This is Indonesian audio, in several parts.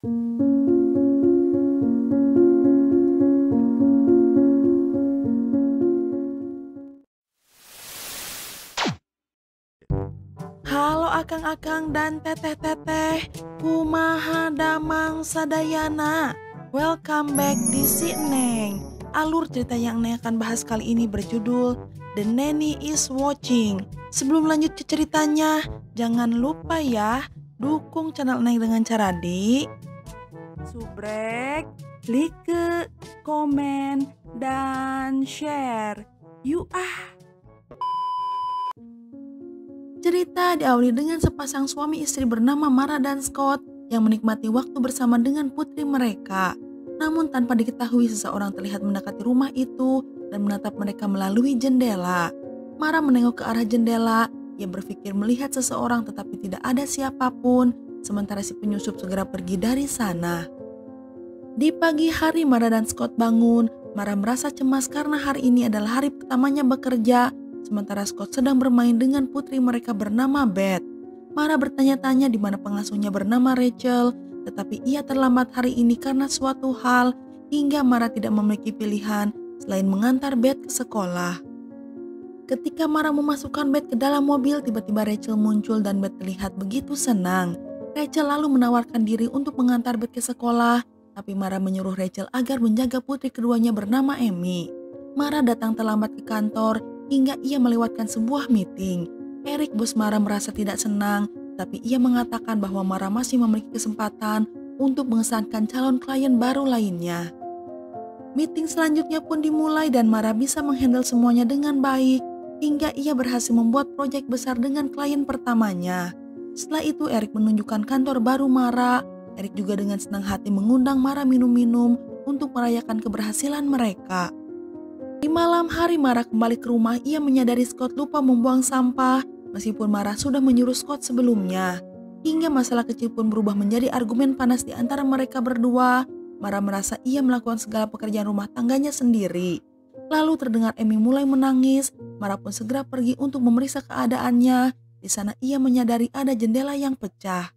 Halo akang-akang dan teteh-teteh, kumaha damang sadayana. Welcome back di Si Neng. Alur cerita yang Neng akan bahas kali ini berjudul The Nanny is Watching. Sebelum lanjut ke ceritanya, jangan lupa ya, dukung channel Neng dengan cara subrek, like, komen, dan share. Yuk Cerita diawali dengan sepasang suami istri bernama Mara dan Scott yang menikmati waktu bersama dengan putri mereka. Namun tanpa diketahui seseorang terlihat mendekati rumah itu dan menatap mereka melalui jendela. Mara menengok ke arah jendela, ia berpikir melihat seseorang tetapi tidak ada siapapun, sementara si penyusup segera pergi dari sana. Di pagi hari Mara dan Scott bangun. Mara merasa cemas karena hari ini adalah hari pertamanya bekerja, sementara Scott sedang bermain dengan putri mereka bernama Beth. Mara bertanya-tanya di mana pengasuhnya bernama Rachel, tetapi ia terlambat hari ini karena suatu hal hingga Mara tidak memiliki pilihan selain mengantar Beth ke sekolah. Ketika Mara memasukkan Beth ke dalam mobil, tiba-tiba Rachel muncul dan Beth terlihat begitu senang. Rachel lalu menawarkan diri untuk mengantar Beth ke sekolah, tapi Mara menyuruh Rachel agar menjaga putri keduanya bernama Amy. Mara datang terlambat ke kantor hingga ia melewatkan sebuah meeting. Eric, bos Mara, merasa tidak senang, tapi ia mengatakan bahwa Mara masih memiliki kesempatan untuk mengesankan calon klien baru lainnya. Meeting selanjutnya pun dimulai dan Mara bisa menghandle semuanya dengan baik hingga ia berhasil membuat proyek besar dengan klien pertamanya. Setelah itu Eric menunjukkan kantor baru Mara. Eric juga dengan senang hati mengundang Mara minum-minum untuk merayakan keberhasilan mereka. Di malam hari Mara kembali ke rumah, ia menyadari Scott lupa membuang sampah meskipun Mara sudah menyuruh Scott sebelumnya. Hingga masalah kecil pun berubah menjadi argumen panas di antara mereka berdua. Mara merasa ia melakukan segala pekerjaan rumah tangganya sendiri. Lalu terdengar Amy mulai menangis. Mara pun segera pergi untuk memeriksa keadaannya. Di sana ia menyadari ada jendela yang pecah.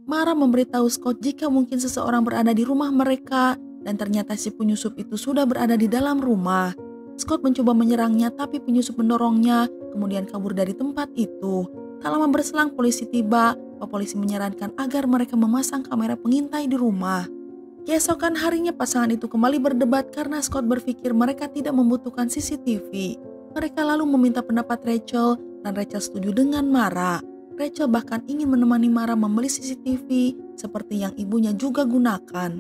Mara memberitahu Scott jika mungkin seseorang berada di rumah mereka dan ternyata si penyusup itu sudah berada di dalam rumah. Scott mencoba menyerangnya tapi penyusup mendorongnya kemudian kabur dari tempat itu. Tak lama berselang polisi tiba. Polisi menyarankan agar mereka memasang kamera pengintai di rumah. Keesokan harinya pasangan itu kembali berdebat karena Scott berpikir mereka tidak membutuhkan CCTV. Mereka lalu meminta pendapat Rachel dan Rachel setuju dengan Mara. Rachel bahkan ingin menemani Mara membeli CCTV seperti yang ibunya juga gunakan.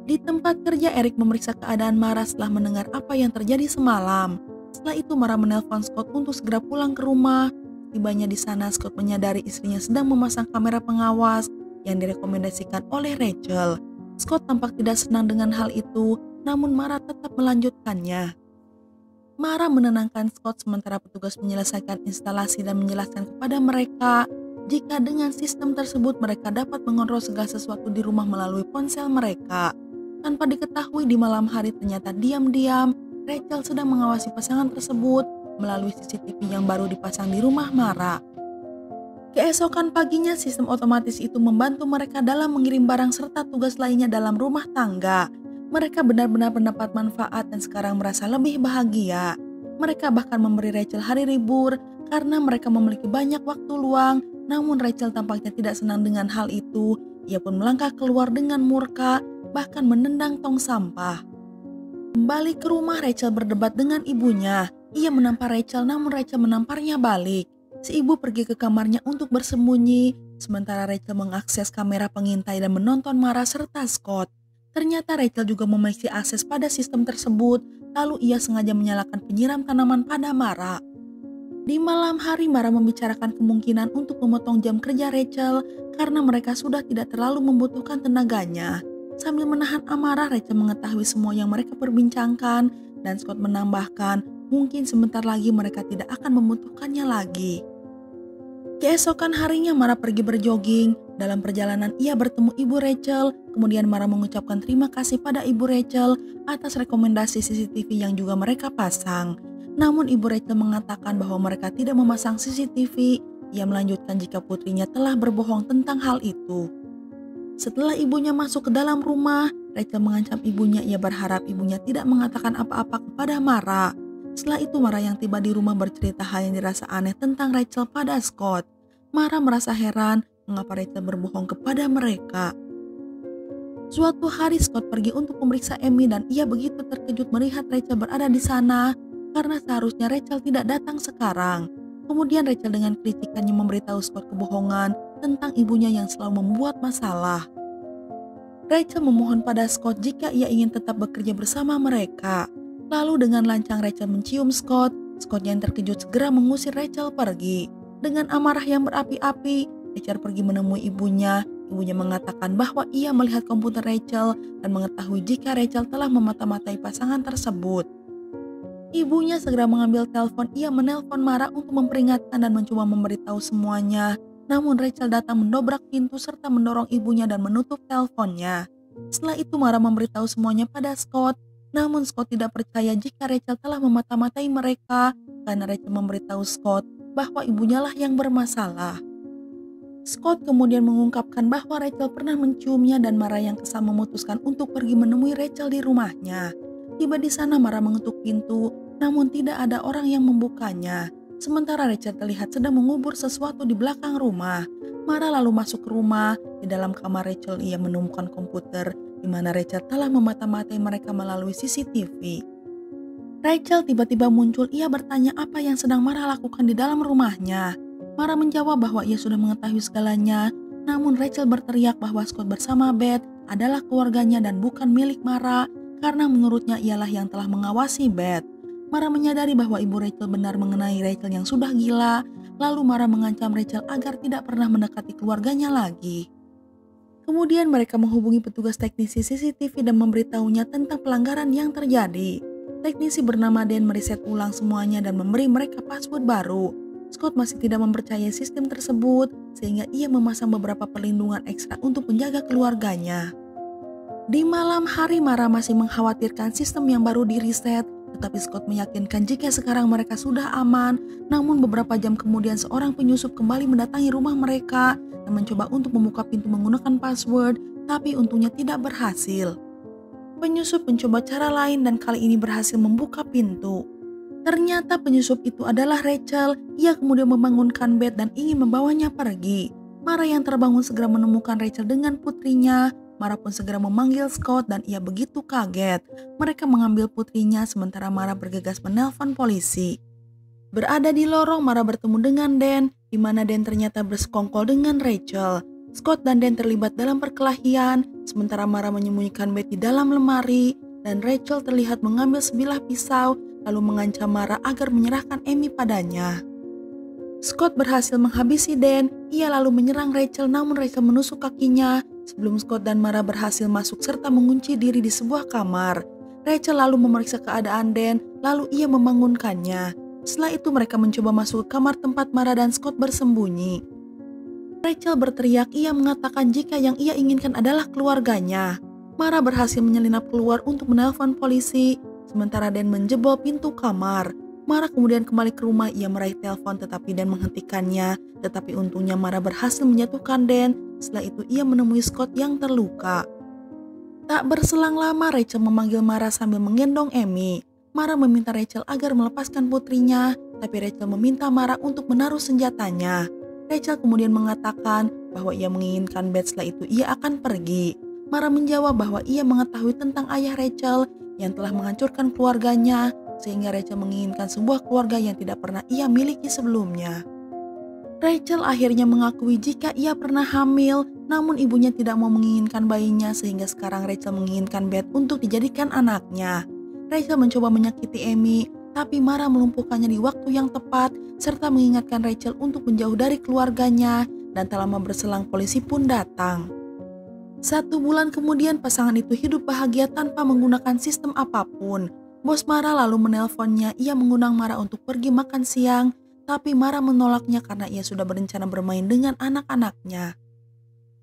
Di tempat kerja Eric memeriksa keadaan Mara setelah mendengar apa yang terjadi semalam. Setelah itu Mara menelpon Scott untuk segera pulang ke rumah. Tibanya di sana Scott menyadari istrinya sedang memasang kamera pengawas yang direkomendasikan oleh Rachel. Scott tampak tidak senang dengan hal itu, namun Mara tetap melanjutkannya. Mara menenangkan Scott sementara petugas menyelesaikan instalasi dan menjelaskan kepada mereka jika dengan sistem tersebut mereka dapat mengontrol segala sesuatu di rumah melalui ponsel mereka. Tanpa diketahui di malam hari ternyata diam-diam Rachel sedang mengawasi pasangan tersebut melalui CCTV yang baru dipasang di rumah Mara. Keesokan paginya sistem otomatis itu membantu mereka dalam mengirim barang serta tugas lainnya dalam rumah tangga. Mereka benar-benar mendapat manfaat dan sekarang merasa lebih bahagia. Mereka bahkan memberi Rachel hari libur karena mereka memiliki banyak waktu luang. Namun Rachel tampaknya tidak senang dengan hal itu. Ia pun melangkah keluar dengan murka, bahkan menendang tong sampah. Kembali ke rumah Rachel berdebat dengan ibunya. Ia menampar Rachel namun Rachel menamparnya balik. Si ibu pergi ke kamarnya untuk bersembunyi, sementara Rachel mengakses kamera pengintai dan menonton Mara serta Scott. Ternyata Rachel juga memiliki akses pada sistem tersebut, lalu ia sengaja menyalakan penyiram tanaman pada Mara. Di malam hari Mara membicarakan kemungkinan untuk memotong jam kerja Rachel karena mereka sudah tidak terlalu membutuhkan tenaganya. Sambil menahan amarah, Rachel mengetahui semua yang mereka perbincangkan dan Scott menambahkan mungkin sebentar lagi mereka tidak akan membutuhkannya lagi. Keesokan harinya Mara pergi berjoging. Dalam perjalanan ia bertemu ibu Rachel. Kemudian Mara mengucapkan terima kasih pada ibu Rachel atas rekomendasi CCTV yang juga mereka pasang. Namun ibu Rachel mengatakan bahwa mereka tidak memasang CCTV. Ia melanjutkan jika putrinya telah berbohong tentang hal itu. Setelah ibunya masuk ke dalam rumah, Rachel mengancam ibunya. Ia berharap ibunya tidak mengatakan apa-apa kepada Mara. Setelah itu Mara yang tiba di rumah bercerita hal yang dirasa aneh tentang Rachel pada Scott. Mara merasa heran mengapa Rachel berbohong kepada mereka. Suatu hari Scott pergi untuk memeriksa Amy dan ia begitu terkejut melihat Rachel berada di sana karena seharusnya Rachel tidak datang sekarang. Kemudian Rachel dengan kelicikannya memberitahu Scott kebohongan tentang ibunya yang selalu membuat masalah. Rachel memohon pada Scott jika ia ingin tetap bekerja bersama mereka. Lalu dengan lancang Rachel mencium Scott. Scott yang terkejut segera mengusir Rachel pergi. Dengan amarah yang berapi-api, Rachel pergi menemui ibunya. Ibunya mengatakan bahwa ia melihat komputer Rachel dan mengetahui jika Rachel telah memata-matai pasangan tersebut. Ibunya segera mengambil telepon. Ia menelpon Mara untuk memperingatkan dan mencoba memberitahu semuanya. Namun Rachel datang mendobrak pintu serta mendorong ibunya dan menutup teleponnya. Setelah itu Mara memberitahu semuanya pada Scott. Namun Scott tidak percaya jika Rachel telah memata-matai mereka karena Rachel memberitahu Scott bahwa ibunya lah yang bermasalah. Scott kemudian mengungkapkan bahwa Rachel pernah menciumnya dan Mara yang kesal memutuskan untuk pergi menemui Rachel di rumahnya. Tiba di sana Mara mengetuk pintu, namun tidak ada orang yang membukanya. Sementara Rachel terlihat sedang mengubur sesuatu di belakang rumah. Mara lalu masuk ke rumah. Di dalam kamar Rachel ia menemukan komputer di mana Rachel telah memata-matai mereka melalui CCTV. Rachel tiba-tiba muncul. Ia bertanya apa yang sedang Mara lakukan di dalam rumahnya. Mara menjawab bahwa ia sudah mengetahui segalanya. Namun Rachel berteriak bahwa Scott bersama Beth adalah keluarganya dan bukan milik Mara karena menurutnya ialah yang telah mengawasi Beth. Mara menyadari bahwa ibu Rachel benar mengenai Rachel yang sudah gila. Lalu Mara mengancam Rachel agar tidak pernah mendekati keluarganya lagi. Kemudian mereka menghubungi petugas teknisi CCTV dan memberitahunya tentang pelanggaran yang terjadi. Teknisi bernama Dan meriset ulang semuanya dan memberi mereka password baru. Scott masih tidak mempercayai sistem tersebut sehingga ia memasang beberapa perlindungan ekstra untuk menjaga keluarganya. Di malam hari Mara masih mengkhawatirkan sistem yang baru diriset, tetapi Scott meyakinkan jika sekarang mereka sudah aman. Namun beberapa jam kemudian seorang penyusup kembali mendatangi rumah mereka dan mencoba untuk membuka pintu menggunakan password, tapi untungnya tidak berhasil. Penyusup mencoba cara lain dan kali ini berhasil membuka pintu. Ternyata penyusup itu adalah Rachel. Ia kemudian membangunkan Beth dan ingin membawanya pergi. Mara yang terbangun segera menemukan Rachel dengan putrinya. Mara pun segera memanggil Scott dan ia begitu kaget. Mereka mengambil putrinya sementara Mara bergegas menelpon polisi. Berada di lorong, Mara bertemu dengan Dan, di mana Dan ternyata bersekongkol dengan Rachel. Scott dan Dan terlibat dalam perkelahian, sementara Mara menyembunyikan Beth di dalam lemari, dan Rachel terlihat mengambil sebilah pisau, lalu mengancam Mara agar menyerahkan Amy padanya. Scott berhasil menghabisi Dan. Ia lalu menyerang Rachel, namun Rachel menusuk kakinya sebelum Scott dan Mara berhasil masuk serta mengunci diri di sebuah kamar. Rachel lalu memeriksa keadaan Dan, lalu ia membangunkannya. Setelah itu mereka mencoba masuk ke kamar tempat Mara dan Scott bersembunyi. Rachel berteriak. Ia mengatakan jika yang ia inginkan adalah keluarganya. Mara berhasil menyelinap keluar untuk menelpon polisi, sementara Dan menjebol pintu kamar. Mara kemudian kembali ke rumah. Ia meraih telepon tetapi Dan menghentikannya. Tetapi untungnya Mara berhasil menjatuhkan Dan. Setelah itu ia menemui Scott yang terluka. Tak berselang lama Rachel memanggil Mara sambil menggendong Amy. Mara meminta Rachel agar melepaskan putrinya, tapi Rachel meminta Mara untuk menaruh senjatanya. Rachel kemudian mengatakan bahwa ia menginginkan Beth, setelah itu ia akan pergi. Mara menjawab bahwa ia mengetahui tentang ayah Rachel yang telah menghancurkan keluarganya, sehingga Rachel menginginkan sebuah keluarga yang tidak pernah ia miliki sebelumnya. Rachel akhirnya mengakui jika ia pernah hamil, namun ibunya tidak mau menginginkan bayinya sehingga sekarang Rachel menginginkan Beth untuk dijadikan anaknya. Rachel mencoba menyakiti Amy, tapi Mara melumpuhkannya di waktu yang tepat serta mengingatkan Rachel untuk menjauh dari keluarganya, dan tak lama berselang polisi pun datang. 1 bulan kemudian pasangan itu hidup bahagia tanpa menggunakan sistem apapun. Bos Mara lalu menelponnya. Ia mengundang Mara untuk pergi makan siang, tapi Mara menolaknya karena ia sudah berencana bermain dengan anak-anaknya.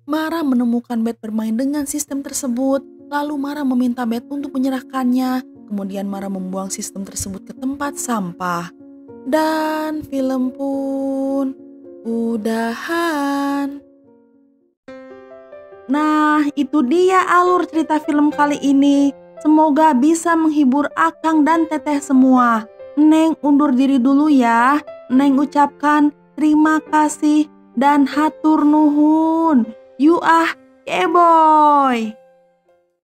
Mara menemukan Beth bermain dengan sistem tersebut, lalu Mara meminta Beth untuk menyerahkannya. Kemudian Mara membuang sistem tersebut ke tempat sampah. Dan film pun udahan. Nah, itu dia alur cerita film kali ini. Semoga bisa menghibur Akang dan Teteh semua. Neng undur diri dulu ya. Neng ucapkan terima kasih dan hatur nuhun. You ah, keboy.